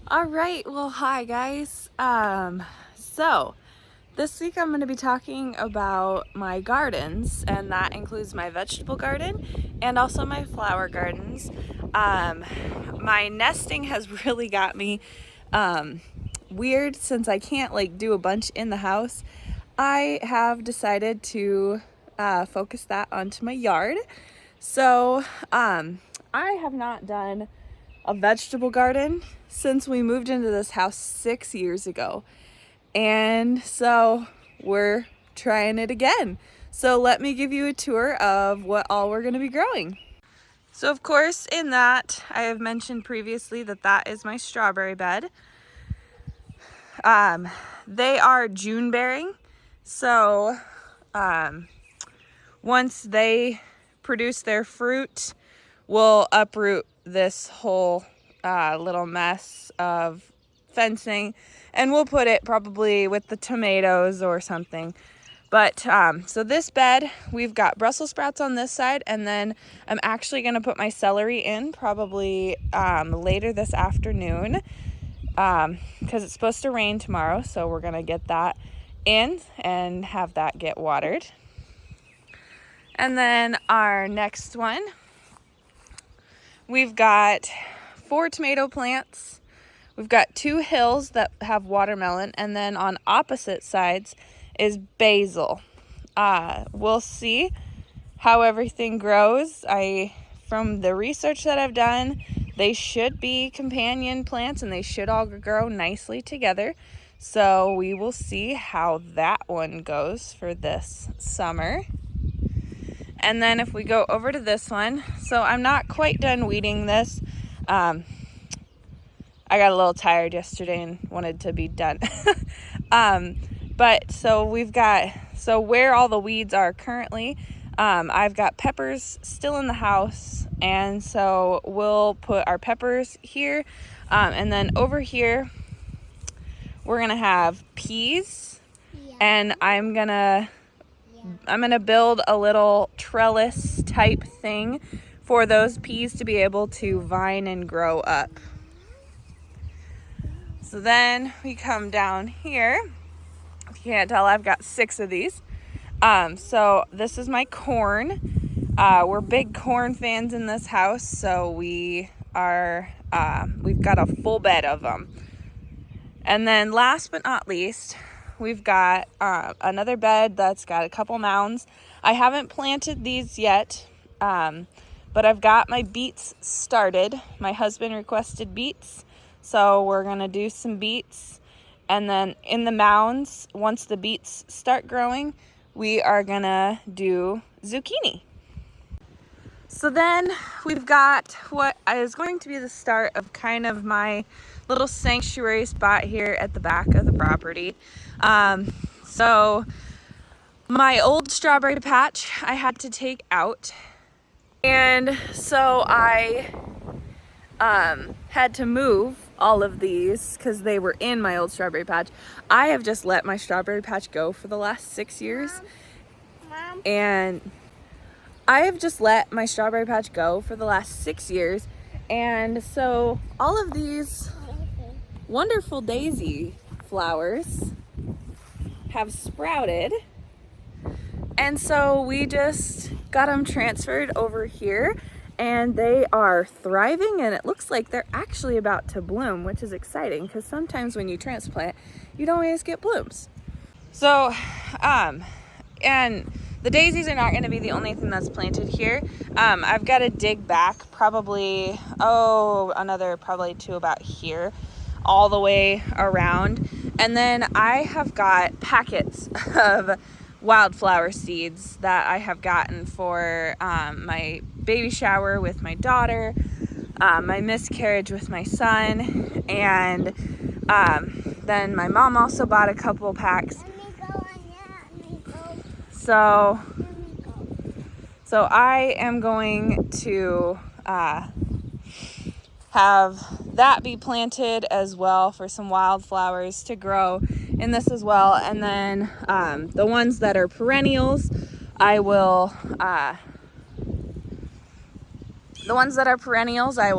All right, well, hi guys. So this week I'm going to be talking about my gardens, and that includes my vegetable garden and also my flower gardens. Um, my nesting has really got me weird since I can't do a bunch in the house. I have decided to focus that onto my yard. So I have not done a vegetable garden since we moved into this house 6 years ago. And so we're trying it again. So let me give you a tour of what all we're going to be growing. So of course, in that, I have mentioned previously that that is my strawberry bed. They are June bearing. So once they produce their fruit, we'll uproot this whole little mess of fencing, and we'll put it probably with the tomatoes or something. But so this bed, we've got Brussels sprouts on this side, and then I'm actually going to put my celery in probably later this afternoon because it's supposed to rain tomorrow, so we're going to get that in and have that get watered. And then our next one, we've got 4 tomato plants. We've got 2 hills that have watermelon, and then on opposite sides is basil. We'll see how everything grows. From the research that I've done, they should be companion plants and they should all grow nicely together. So we will see how that one goes for this summer. And then if we go over to this one, so I'm not quite done weeding this. I got a little tired yesterday and wanted to be done. But so where all the weeds are currently, I've got peppers still in the house, and so we'll put our peppers here, and then over here we're gonna have peas, and I'm gonna build a little trellis type thing for those peas to be able to vine and grow up. So then we come down here. If you can't tell, I've got 6 of these. So this is my corn. We're big corn fans in this house, so we've got a full bed of them. And then last but not least, we've got another bed that's got a couple mounds. I haven't planted these yet, but I've got my beets started. My husband requested beets, so we're gonna do some beets. And then in the mounds, once the beets start growing, we are gonna do zucchini. So then we've got what is going to be the start of kind of my little sanctuary spot here at the back of the property. So my old strawberry patch I had to take out, and so I had to move all of these because they were in my old strawberry patch. I have just let my strawberry patch go for the last 6 years. Mom. And I have just let my strawberry patch go for the last 6 years. And so all of these wonderful daisy flowers have sprouted. And so we just got them transferred over here, and they are thriving, and it looks like they're actually about to bloom, which is exciting because sometimes when you transplant, you don't always get blooms. So, and the daisies are not going to be the only thing that's planted here. I've got to dig back probably, another probably to about here, all the way around. And then I have got packets of wildflower seeds that I have gotten for my baby shower with my daughter, my miscarriage with my son, and then my mom also bought a couple packs. So I am going to have that be planted as well for some wildflowers to grow in this as well. And then the ones that are perennials, I will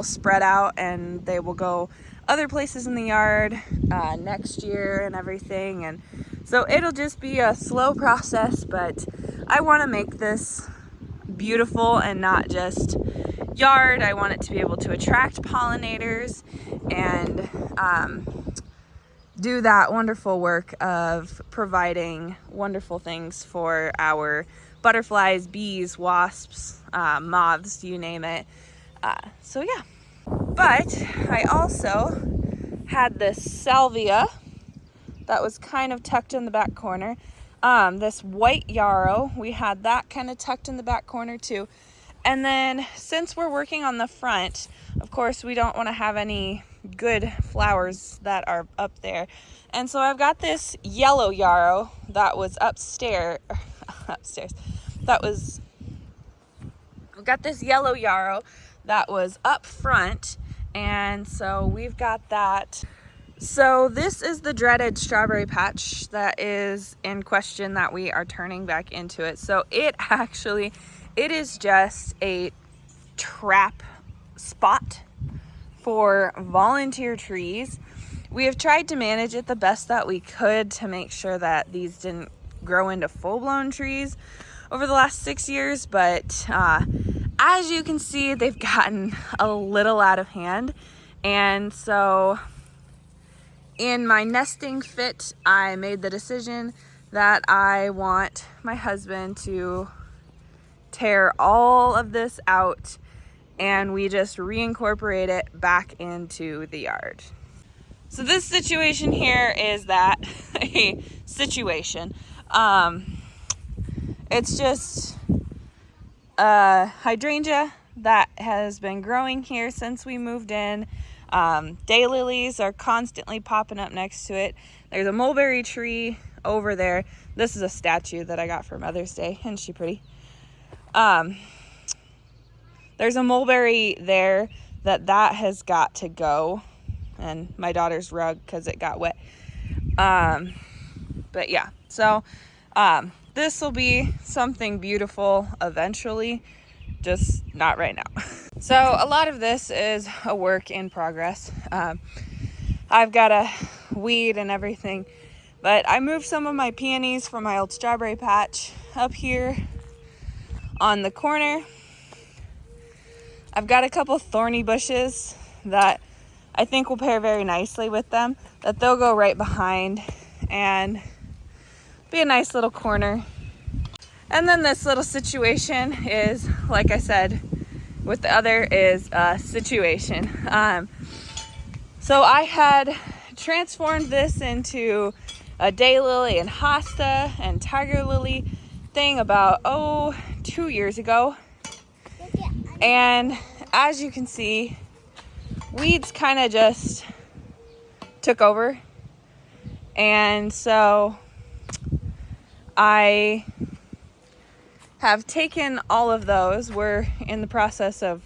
spread out, and they will go other places in the yard next year and everything. And so it'll just be a slow process, but I want to make this beautiful and not just yard. I want it to be able to attract pollinators and do that wonderful work of providing wonderful things for our butterflies, bees, wasps, moths, you name it. So yeah. But I also had this salvia that was kind of tucked in the back corner. This white yarrow, we had that kind of tucked in the back corner too. And then since we're working on the front, of course, we don't want to have any good flowers that are up there. And so I've got this yellow yarrow that was upstairs. We've got this yellow yarrow that was up front. And so we've got that. So this is the dreaded strawberry patch that is in question that we are turning back into it. So it is just a trap spot for volunteer trees. We have tried to manage it the best that we could to make sure that these didn't grow into full-blown trees over the last 6 years, but as you can see, they've gotten a little out of hand. And so in my nesting fit, I made the decision that I want my husband to tear all of this out and we just reincorporate it back into the yard. So this situation here is that a situation. It's just a hydrangea that has been growing here since we moved in. Daylilies are constantly popping up next to it. There's a mulberry tree over there. This is a statue that I got for Mother's Day. Isn't she pretty? There's a mulberry there that has got to go, and my daughter's rug because it got wet. But yeah, so this will be something beautiful eventually, just not right now. So a lot of this is a work in progress. I've got a weed and everything, but I moved some of my peonies from my old strawberry patch up here on the corner. I've got a couple thorny bushes that I think will pair very nicely with them, that they'll go right behind and be a nice little corner. And then this little situation is, like I said, with the other is a situation. So I had transformed this into a daylily and hosta and tiger lily thing about 2 years ago. And as you can see, weeds kind of just took over. And so I have taken all of those. We're in the process of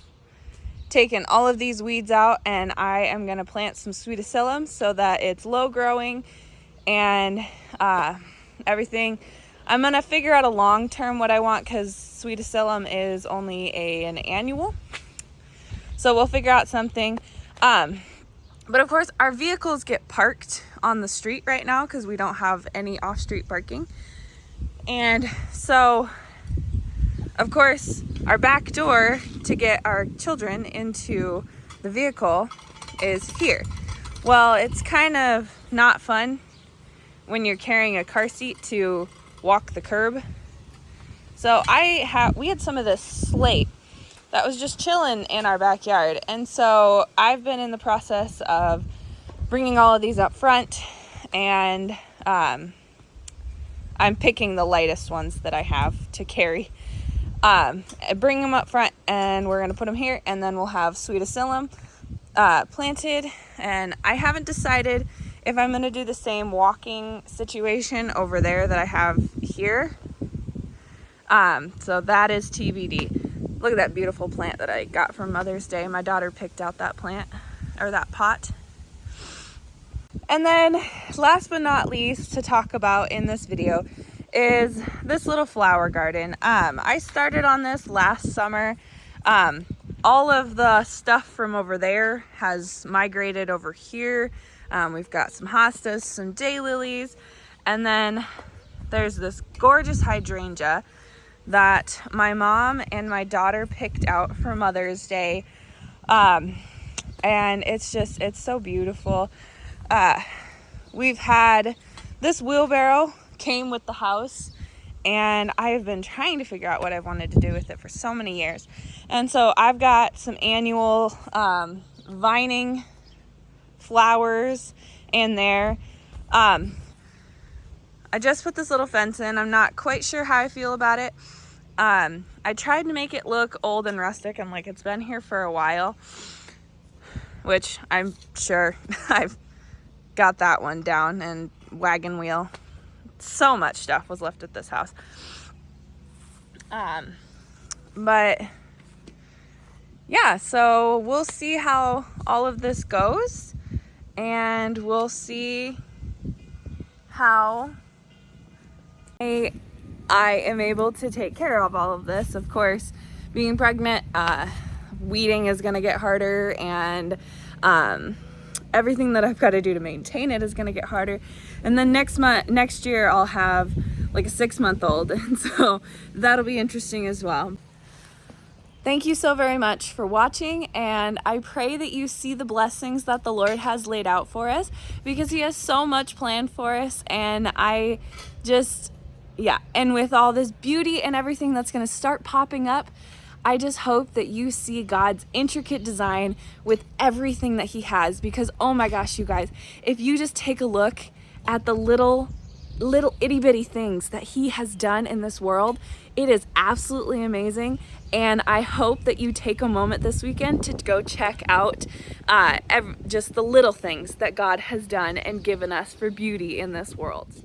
taking all of these weeds out, and I am going to plant some sweetacillum so that it's low growing and everything. I'm going to figure out a long term what I want, because sweetacillum is only an annual. So we'll figure out something. But of course, our vehicles get parked on the street right now because we don't have any off-street parking. And so, of course, our back door to get our children into the vehicle is here. Well, it's kind of not fun when you're carrying a car seat to walk the curb. So we had some of this slate that was just chilling in our backyard. And so I've been in the process of bringing all of these up front, and I'm picking the lightest ones that I have to carry. Bring them up front, and we're going to put them here, and then we'll have sweetacillum planted. And I haven't decided if I'm going to do the same walking situation over there that I have here. So that is TBD. Look at that beautiful plant that I got from Mother's Day. My daughter picked out that plant, or that pot. And then last but not least to talk about in this video is this little flower garden. I started on this last summer. all of the stuff from over there has migrated over here. We've got some hostas, some daylilies, and then there's this gorgeous hydrangea that my mom and my daughter picked out for Mother's Day. And it's so beautiful. We've had this wheelbarrow came with the house, and I've been trying to figure out what I wanted to do with it for so many years. And so I've got some annual vining flowers in there. I just put this little fence in. I'm not quite sure how I feel about it. I tried to make it look old and rustic and like it's been here for a while, which I'm sure I've got that one down, and wagon wheel. So much stuff was left at this house. But yeah, so we'll see how all of this goes, and we'll see how I am able to take care of all of this. Of course, being pregnant, weeding is going to get harder, and everything that I've got to do to maintain it is going to get harder. And then next year I'll have like a 6-month-old, and so that'll be interesting as well. Thank you so very much for watching, and I pray that you see the blessings that the Lord has laid out for us, because He has so much planned for us. And and with all this beauty and everything that's going to start popping up, I just hope that you see God's intricate design with everything that He has, because oh my gosh, you guys, if you just take a look at the little itty bitty things that He has done in this world, it is absolutely amazing. And I hope that you take a moment this weekend to go check out just the little things that God has done and given us for beauty in this world.